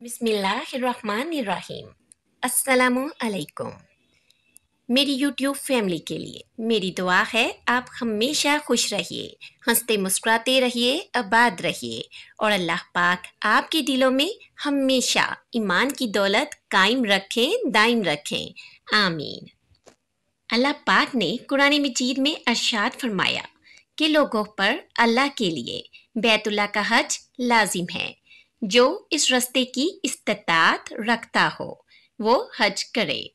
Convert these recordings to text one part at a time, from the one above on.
बिस्मिल्लाहिर्रहमानिर्रहीम। अस्सलामु अलैकुम। मेरी यूट्यूब फैमिली के लिए मेरी दुआ है आप हमेशा खुश रहिए, हंसते मुस्कुराते रहिए, आबाद रहिए और अल्लाह पाक आपके दिलों में हमेशा ईमान की दौलत कायम रखें, दायम रखें। आमीन। अल्लाह पाक ने कुरान मजीद में इरशाद फरमाया कि लोगों पर अल्लाह के लिए बैतुल्लाह का हज लाजिम है। जो इस रास्ते की इस्तात रखता हो वो हज करे।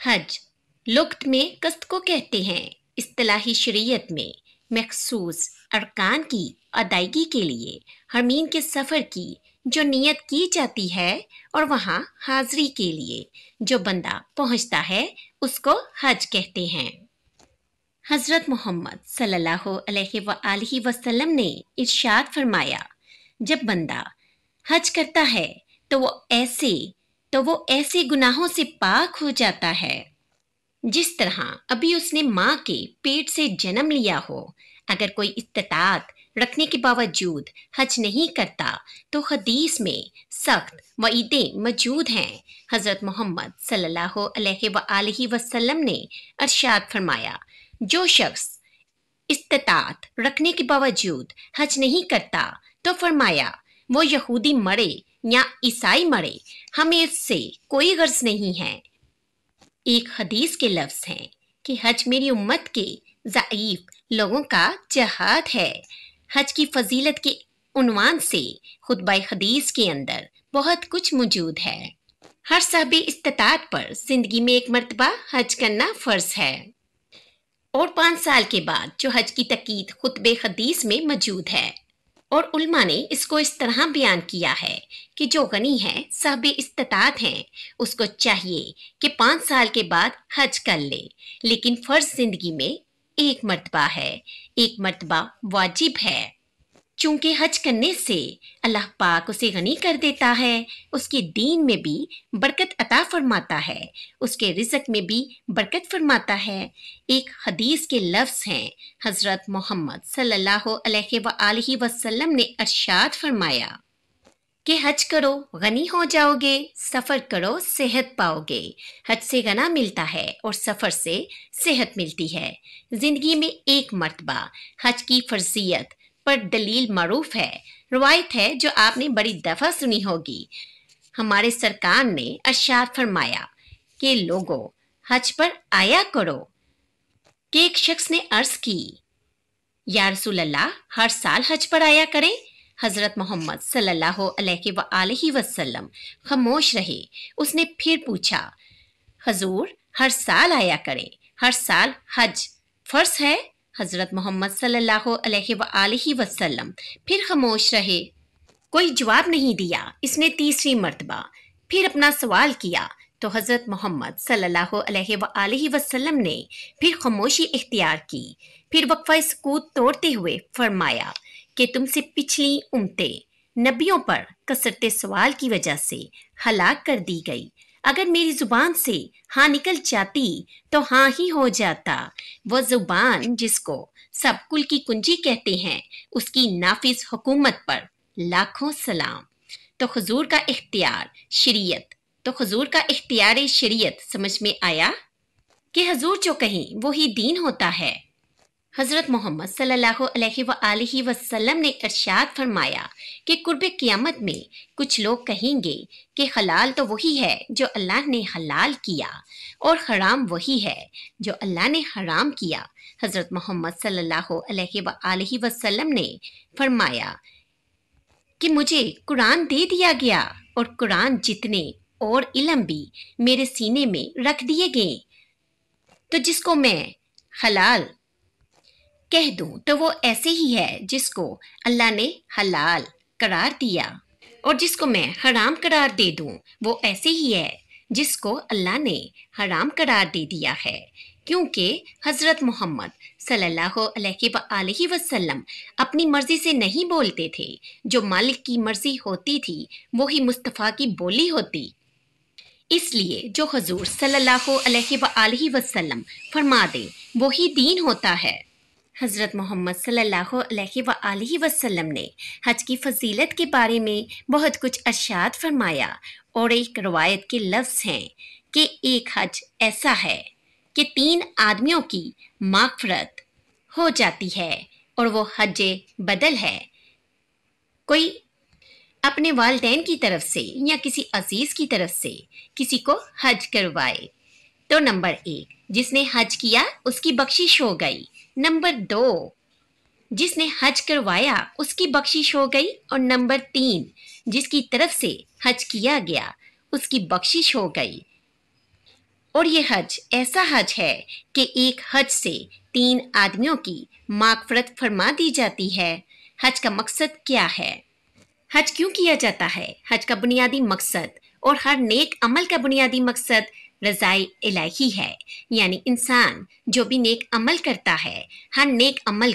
हज लुग़त में कस्त को कहते हैं। इस्तिलाही शरीयत में मखसूस अरकान की अदायगी के लिए हरमीन के सफ़र की जो नियत की जाती है और वहाँ हाज़री के लिए जो बंदा पहुँचता है उसको हज कहते हैं। हज़रत मोहम्मद सल्लल्लाहु अलैहि वसल्लम ने इरशाद फरमाया, जब बंदा हज करता है तो वो ऐसे गुनाहों से पाक हो जाता है जिस तरह अभी उसने माँ के पेट से जन्म लिया हो। अगर कोई इस्तात रखने के बावजूद हज नहीं करता तो हदीस में सख्त वईदें मौजूद हैं। हज़रत मोहम्मद सल्लल्लाहु अलैहि वसल्लम ने इरशाद फरमाया, जो शख्स इस्तात रखने के बावजूद हज नहीं करता तो फरमाया वो यहूदी मरे या ईसाई मरे, हमें इससे कोई गर्ज नहीं है। एक हदीस के लफ्ज़ हैं कि हज मेरी उम्मत के ज़ईफ लोगों का जहाद है। हज की फजीलत के उन्वान से खुतबा हदीस के अंदर बहुत कुछ मौजूद है। हर साहिब इस्तात पर जिंदगी में एक मर्तबा हज करना फ़र्ज है और 5 साल के बाद जो हज की तकीद खुतबे हदीस में मौजूद है। और उल्मा ने इसको इस तरह बयान किया है कि जो गनी है, साहिब इस्तात हैं, उसको चाहिए कि 5 साल के बाद हज कर ले, लेकिन फ़र्ज जिंदगी में एक मर्तबा है, एक मर्तबा वाजिब है। चूंकि हज करने से अल्लाह पाक उसे गनी कर देता है, उसके दीन में भी बरकत अता फरमाता है, उसके रिज़्क में भी बरकत फरमाता है। एक हदीस के लफ्ज़ हैं, हज़रत मोहम्मद सल्लल्लाहु अलैहि वसल्लम ने इरशाद फरमाया कि हज करो गनी हो जाओगे, सफ़र करो सेहत पाओगे। हज से गना मिलता है और सफ़र से सेहत मिलती है। ज़िंदगी में एक मर्तबा हज की फर्जियत पर दलील मारूफ है, रवायत है जो आपने बड़ी दफ़ा सुनी होगी। हमारे सरकार ने इरशाद फरमाया कि लोगों हज पर आया करो। कि एक शख्स ने अर्ज़ की, या रसूल अल्लाह हर साल हज पर आया करें। हज़रत मोहम्मद सल्लल्लाहु अलैहि वसल्लम खामोश रहे। उसने फिर पूछा, हजूर हर साल आया करें, हर साल हज फ़र्ज है। हज़रत मोहम्मद सल्लल्लाहु अलैहि वसल्लम फिर खामोश रहे, कोई जवाब नहीं दिया। इसने तीसरी मर्तबा फिर अपना सवाल किया तो हज़रत मोहम्मद सल्लल्लाहु अलैहि वसल्लम ने फिर खामोशी इख्तियार की। फिर वक्फा सुकूत तोड़ते हुए फरमाया कि तुमसे पिछली उम्मतें नबियों पर कसरत सवाल की वजह से हलाक कर दी गई। अगर मेरी ज़ुबान से हाँ निकल जाती तो हाँ ही हो जाता। वो ज़ुबान जिसको सब कुल की कुंजी कहते हैं, उसकी नाफिज हुकूमत पर लाखों सलाम। तो हुजूर का इख्तियार शरीयत समझ में आया कि हुजूर जो कहीं वो ही दीन होता है। हज़रत मोहम्मद सल्लल्लाहु अलैहि वसल्लम ने इरशाद फरमाया कि कुर्ब क़यामत में कुछ लोग कहेंगे कि हलाल तो वही है जो अल्लाह ने हलाल किया और हराम वही है जो अल्लाह ने हराम किया। हज़रत मोहम्मद सल्लल्लाहु अलैहि वसल्लम ने फरमाया कि मुझे कुरान दे दिया गया और कुरान जितने और इल्म भी मेरे सीने में रख दिए गए, तो जिसको मैं हलाल कह दूं तो वो ऐसे ही है जिसको अल्लाह ने हलाल करार दिया, और जिसको मैं हराम करार दे दूं वो ऐसे ही है जिसको अल्लाह ने हराम करार दे दिया है। क्योंकि हज़रत मोहम्मद सल्लल्लाहु अलैहि वसल्लम अपनी मर्जी से नहीं बोलते थे, जो मालिक की मर्जी होती थी वही मुस्तफ़ा की बोली होती। इसलिए जो हुजूर सल्लल्लाहु अलैहि वसल्लम फरमा दे वही दीन होता है। حضرت محمد صلی اللہ علیہ وآلہ وسلم نے حج کی فضیلت کے بارے میں بہت کچھ ارشاد فرمایا، اور ایک روایت کے لفظ ہیں کہ ایک حج ایسا ہے کہ 3 آدمیوں کی مغفرت ہو جاتی ہے، اور وہ حج بدل ہے۔ کوئی اپنے والدین کی طرف سے یا کسی عزیز کی طرف سے کسی کو حج کروائے تو نمبر 1 جس نے حج کیا اس کی بخشش ہو گئی، نمبر 2 جس نے حج کروایا اس کی بخشش ہو گئی، اور نمبر 3 جس کی طرف سے حج کیا گیا اس کی بخشش ہو گئی۔ اور یہ حج ایسا حج ہے کہ ایک حج سے 3 آدمیوں کی مغفرت فرما دی جاتی ہے۔ حج کا مقصد کیا ہے؟ حج کیوں کیا جاتا ہے؟ حج کا بنیادی مقصد اور ہر نیک عمل کا بنیادی مقصد رضائے الہی ہے، یعنی انسان جو بھی نیک عمل کرتا ہے، ہر نیک عمل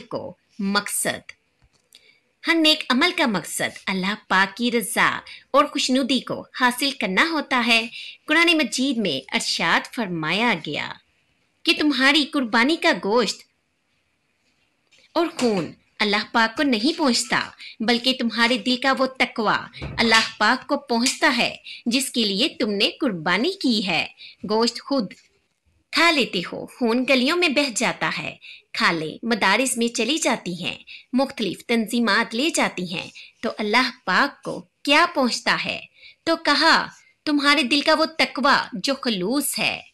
کا مقصد اللہ پاک کی رضا اور خوشنودی کو حاصل کرنا ہوتا ہے۔ قرآن مجید میں ارشاد فرمایا گیا کہ تمہاری قربانی کا گوشت اور خون اللہ پاک کو نہیں پہنچتا، بلکہ تمہارے دل کا وہ تقوی اللہ پاک کو پہنچتا ہے جس کے لیے تم نے قربانی کی ہے۔ گوشت خود کھا لیتے ہو، خون گلیوں میں بہہ جاتا ہے، کھالیں مدارس میں چلی جاتی ہیں، مختلف تنظیمات لے جاتی ہیں، تو اللہ پاک کو کیا پہنچتا ہے؟ تو کہا تمہارے دل کا وہ تقوی جو خلوص ہے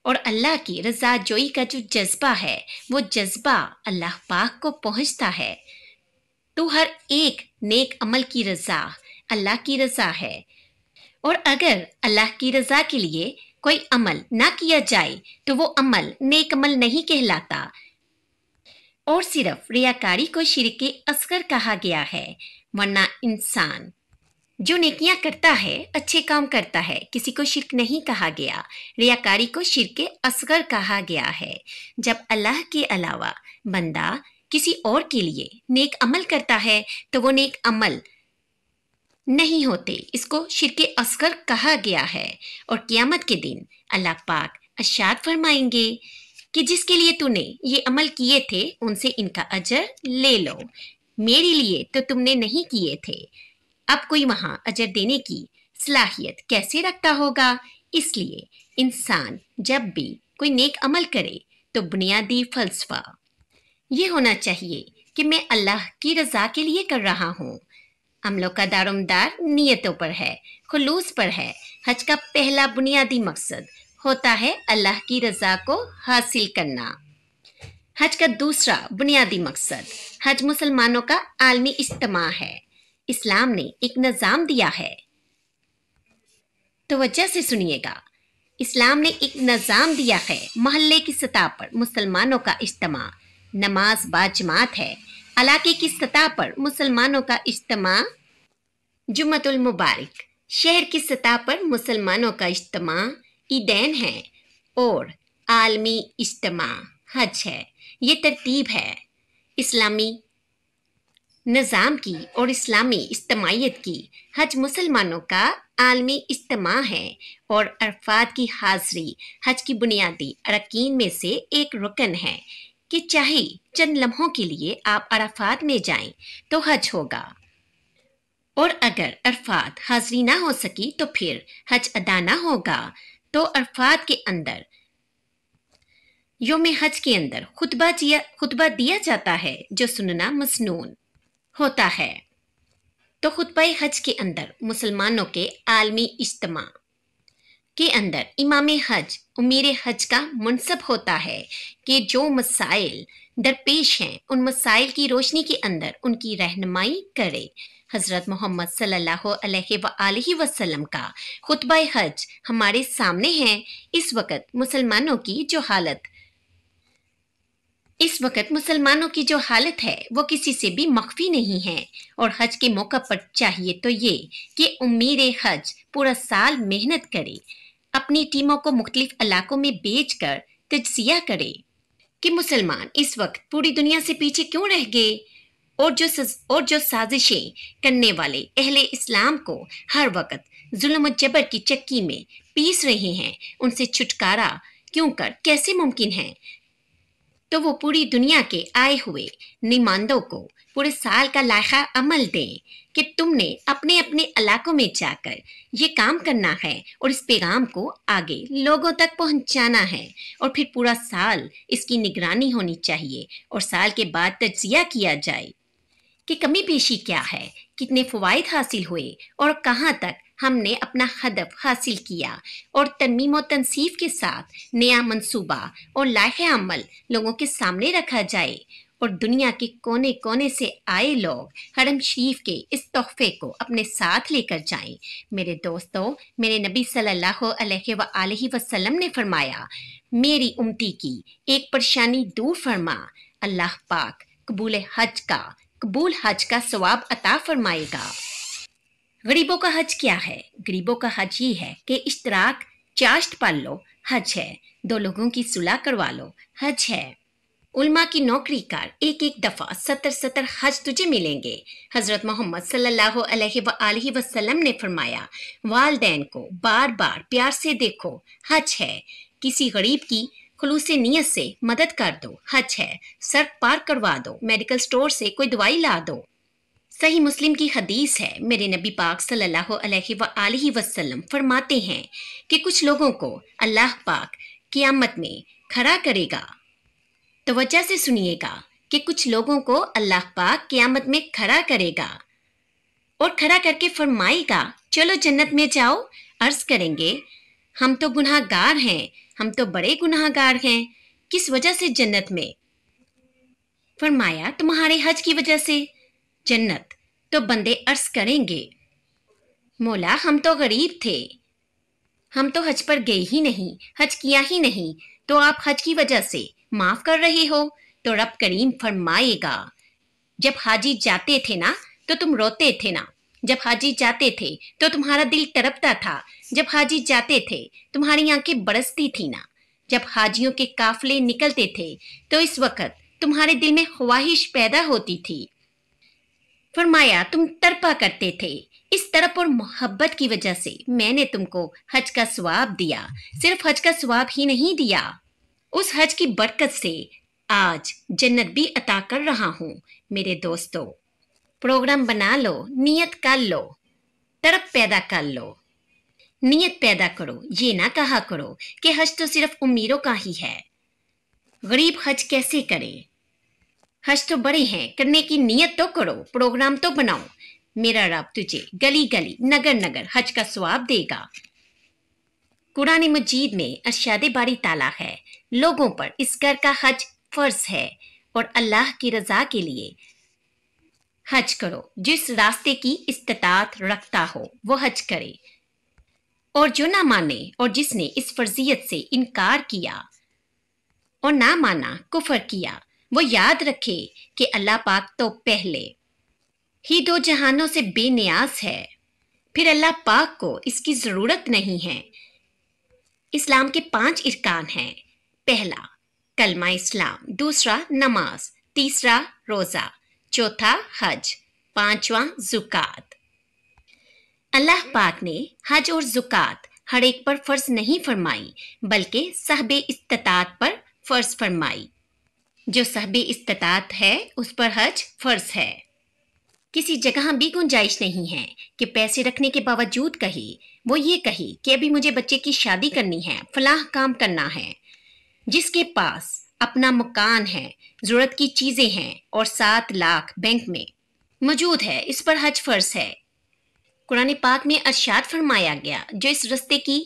اور اللہ کی رضا جوئی کا جو جذبہ ہے، وہ جذبہ اللہ پاک کو پہنچتا ہے۔ تو ہر ایک نیک عمل کی رضا اللہ کی رضا ہے، اور اگر اللہ کی رضا کے لیے کوئی عمل نہ کیا جائے تو وہ عمل نیک عمل نہیں کہلاتا، اور صرف ریاکاری کو شرک اصغر کہا گیا ہے، ورنہ انسان جو نیکیاں کرتا ہے، اچھے کام کرتا ہے، کسی کو شرک نہیں کہا گیا، ریاکاری کو شرک اصغر کہا گیا ہے۔ جب اللہ کے علاوہ بندہ کسی اور کے لیے نیک عمل کرتا ہے تو وہ نیک عمل نہیں ہوتے، اس کو شرک اصغر کہا گیا ہے۔ اور قیامت کے دن اللہ پاک ارشاد فرمائیں گے کہ جس کے لیے تو نے یہ عمل کیے تھے ان سے ان کا اجر لے لو، میرے لیے تو تم نے نہیں کیے تھے۔ اب کوئی وہاں اجر دینے کی صلاحیت کیسے رکھتا ہوگا؟ اس لیے انسان جب بھی کوئی نیک عمل کرے تو بنیادی فلسفہ یہ ہونا چاہیے کہ میں اللہ کی رضا کے لیے کر رہا ہوں۔ عملوں کا دارومدار نیتوں پر ہے، خلوص پر ہے۔ حج کا پہلا بنیادی مقصد ہوتا ہے اللہ کی رضا کو حاصل کرنا۔ حج کا دوسرا بنیادی مقصد حج مسلمانوں کا عالمی اجتماع ہے۔ اسلام نے ایک نظام دیا ہے، توجہ سے سنیے گا، اسلام نے ایک نظام دیا ہے، محلے کی سطح پر مسلمانوں کا اجتماع، نماز باجماعت ہے، علاقے کی سطح پر مسلمانوں کا اجتماع جمعۃ المبارک، شہر کی سطح پر مسلمانوں کا اجتماع عیدین ہے، اور عالمی اجتماع حج ہے۔ یہ ترتیب ہے اسلامی نظام کی اور اسلامی اجتماعیت کی۔ حج مسلمانوں کا عالمی اجتماع ہے، اور عرفات کی حاضری حج کی بنیادی ارکین میں سے ایک رکن ہے کہ چاہے چند لمحوں کے لیے آپ عرفات میں جائیں تو حج ہوگا، اور اگر عرفات حاضری نہ ہو سکی تو پھر حج ادا نہ ہوگا۔ تو عرفات کے اندر یوم حج کے اندر خطبہ دیا جاتا ہے جو سننا مسنون ہوتا ہے۔ تو خطبہ حج کے اندر مسلمانوں کے عالمی اجتماع کے اندر امام حج امیر حج کا منصب ہوتا ہے کہ جو مسائل درپیش ہیں ان مسائل کی روشنی کے اندر ان کی رہنمائی کرے۔ حضرت محمد صلی اللہ علیہ وآلہ وسلم کا خطبہ حج ہمارے سامنے ہے۔ اس وقت مسلمانوں کی جو حالت ہے وہ کسی سے بھی مخفی نہیں ہے، اور حج کے موقع پر چاہیے تو یہ کہ امیر حج پورا سال محنت کرے، اپنی ٹیموں کو مختلف علاقوں میں بیچ کر تجزیہ کرے کہ مسلمان اس وقت پوری دنیا سے پیچھے کیوں رہ گئے، اور جو سازشیں کرنے والے اہل اسلام کو ہر وقت ظلم و جبر کی چکی میں پیس رہے ہیں ان سے چھٹکارا کیوں کیسے ممکن ہے۔ तो वो पूरी दुनिया के आए हुए नुमाइंदों को पूरे साल का लायका अमल दें कि तुमने अपने अपने इलाकों में जाकर ये काम करना है और इस पैगाम को आगे लोगों तक पहुंचाना है, और फिर पूरा साल इसकी निगरानी होनी चाहिए और साल के बाद तज्जिया किया जाए कि कमी पेशी क्या है, कितने फ़वाइद हासिल हुए और कहाँ तक हमने अपना हदफ हासिल किया, और तरमीम व तनसीफ के साथ नया मंसूबा और लायक़ अमल लोगों के सामने रखा जाए, और दुनिया के कोने कोने से आए लोग हरम शरीफ के इस तोहफे को अपने साथ लेकर जाएं। मेरे दोस्तों, मेरे नबी सल्लल्लाहु अलैहि वसल्लम ने फरमाया, मेरी उम्मती की एक परेशानी दूर फरमा, अल्लाह पाक कबूल हज का सवाब अता फरमाएगा। गरीबों का हज क्या है? गरीबों का हज ये है कि इश्तराक चाश्त पाल लो, हज है। दो लोगों की सुलह करवा लो, हज है। उल्मा की नौकरी कर, एक एक दफ़ा 70 हज तुझे मिलेंगे। हज़रत मोहम्मद सल्लल्लाहु अलैहि वसल्लम ने फरमाया, वालदैन को बार बार प्यार से देखो, हज है। किसी गरीब की खुलूसे नियत से मदद कर दो, हज है। सड़क पार करवा दो, मेडिकल स्टोर से कोई दवाई ला दो। सही मुस्लिम की हदीस है, मेरे नबी पाक सल्लल्लाहु अलैहि वसल्लम फरमाते हैं कि कुछ लोगों को अल्लाह पाक क़यामत में खड़ा करेगा। तवज्जो से सुनिएगा कि कुछ लोगों को अल्लाह पाक क़यामत में खड़ा करेगा और खड़ा करके फरमाएगा, चलो जन्नत में जाओ। अर्ज करेंगे, हम तो गुनाहगार हैं, हम तो बड़े गुनाहगार हैं, किस वजह से जन्नत में? फरमाया, तुम्हारे हज की वजह से जन्नत। तो बंदे अर्ज करेंगे, मौला हम तो गरीब थे, हम तो हज पर गए ही नहीं, हज किया ही नहीं, तो आप हज की वजह से माफ कर रहे हो? तो रब करीम फरमाएगा, जब हाजी जाते थे ना तो तुम रोते थे ना, जब हाजी जाते थे तो तुम्हारा दिल तड़पता था, जब हाजी जाते थे तुम्हारी आंखें बरसती थी ना, जब हाजियों के काफले निकलते थे तो इस वक्त तुम्हारे दिल में ख्वाहिश पैदा होती थी। फरमाया, तुम तड़पा करते थे, इस तड़प और मोहब्बत की वजह से मैंने तुमको हज का सवाब दिया। सिर्फ हज का सवाब ही नहीं दिया, उस हज की बरकत से आज जन्नत भी अता कर रहा हूँ। मेरे दोस्तों, प्रोग्राम बना लो, नियत कर लो, तड़प पैदा कर लो, नियत पैदा करो। ये ना कहा करो कि हज तो सिर्फ उम्मीरों का ही है, गरीब हज कैसे करे? हज तो बड़े हैं, करने की नियत तो करो, प्रोग्राम तो बनाओ। मेरा रब तुझे गली गली नगर नगर हज का सवाब देगा। कुरान मजीद में अरशाद बारी ताला है, लोगों पर इस घर का हज फर्ज है और अल्लाह की रजा के लिए हज करो। जिस रास्ते की इस्तात रखता हो वो हज करे, और जो ना माने और जिसने इस फर्जियत से इनकार किया और ना माना, कुफर किया, वो याद रखे कि अल्लाह पाक तो पहले ही दो जहानों से बेनियाज है, फिर अल्लाह पाक को इसकी ज़रूरत नहीं है। इस्लाम के 5 इरकान हैं। पहला कलमा इस्लाम, दूसरा नमाज, तीसरा रोज़ा, चौथा हज, पांचवा ज़ुकात। अल्लाह पाक ने हज और ज़ुकात हर एक पर फ़र्ज नहीं फरमाई, बल्कि साहबे इस्तात पर फ़र्ज फरमाई। जो साहबे इस्तात है उस पर हज फ़र्ज है। किसी जगह भी गुंजाइश नहीं है कि पैसे रखने के बावजूद वो ये कहे कि अभी मुझे बच्चे की शादी करनी है, फलाह काम करना है। जिसके पास अपना मकान है, जरूरत की चीजें हैं और 7 लाख बैंक में मौजूद है, इस पर हज फर्ज है। कुरान पाक में अरशाद फरमाया गया, जो इस रस्ते की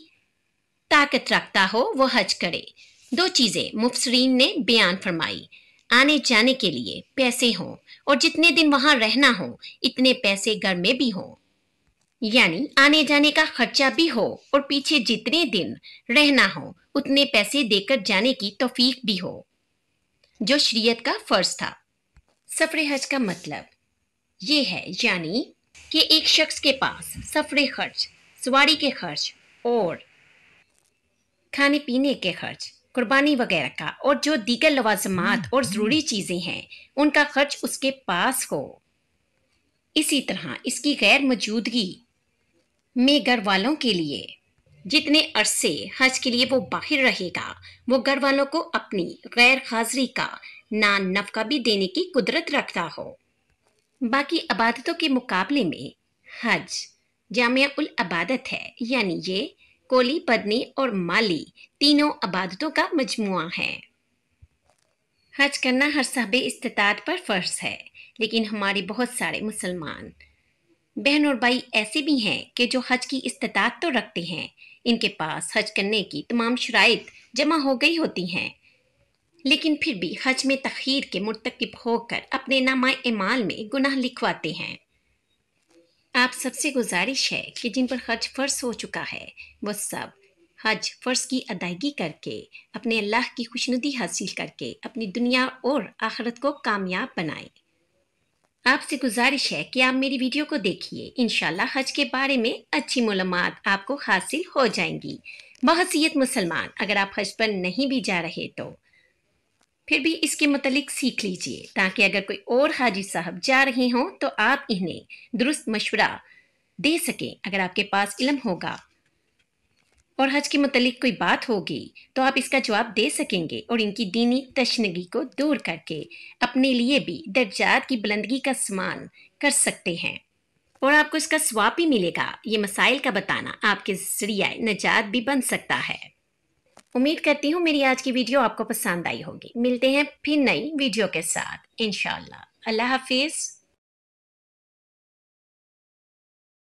ताकत रखता हो वो हज करे। 2 चीजें मुफस्सिरीन ने बयान फरमाई, आने जाने के लिए पैसे हों और जितने दिन वहां रहना हो इतने पैसे घर में भी हों, यानी आने जाने का खर्चा भी हो और पीछे जितने दिन रहना हो उतने पैसे देकर जाने की तौफीक भी हो, जो शरीयत का फर्ज था। सफरे हज का मतलब ये है, यानी कि एक शख्स के पास सफरे खर्च, सवारी के खर्च और खाने पीने के खर्च, कुर्बानी वगैरह का और जो दीगर लवाजमात और ज़रूरी चीज़ें हैं उनका खर्च उसके पास हो। इसी तरह इसकी गैर मौजूदगी में घर वालों के लिए जितने अरसे हज के लिए वो बाहर रहेगा, वो घर वालों को अपनी गैर हाजिरी का नान नफका भी देने की कुदरत रखता हो। बाकी इबादतों के मुकाबले में हज जामिया उल इबादत है, यानी ये कोली, बदनी और माली तीनों इबादतों का मजमुआ है। हज करना हर साहिब इस्तिताअत पर फ़र्ज़ है, लेकिन हमारे बहुत सारे मुसलमान बहन और भाई ऐसे भी हैं कि जो हज की इस्तिताअत तो रखते हैं, इनके पास हज करने की तमाम शराइत जमा हो गई होती हैं, लेकिन फिर भी हज में तख़यीर के मुर्तकिब होकर अपने नामा एमाल में गुनाह लिखवाते हैं। आप सबसे गुजारिश है कि जिन पर हज फ़र्ज हो चुका है, वो सब हज फ़र्ज की अदायगी करके अपने अल्लाह की खुशनुदी हासिल करके अपनी दुनिया और आखिरत को कामयाब बनाएं। आपसे गुजारिश है कि आप मेरी वीडियो को देखिए, इंशाल्लाह हज के बारे में अच्छी मालूमात आपको हासिल हो जाएंगी। बहसीयत मुसलमान अगर आप हज पर नहीं भी जा रहे तो फिर भी इसके मुतलिक सीख लीजिए, ताकि अगर कोई और हाजी साहब जा रहे हों तो आप इन्हें दुरुस्त मशवरा दे सकें। अगर आपके पास इल्म होगा और हज के मुतलिक कोई बात होगी तो आप इसका जवाब दे सकेंगे और इनकी दीनी तशनगी को दूर करके अपने लिए भी दर्जात की बुलंदगी का सम्मान कर सकते हैं और आपको इसका स्वाब भी मिलेगा। ये मसाइल का बताना आपके जरिए निजात भी बन सकता है। उम्मीद करती हूँ मेरी आज की वीडियो आपको पसंद आई होगी। मिलते हैं फिर नई वीडियो के साथ इंशाल्लाह। अल्लाह हाफिज़।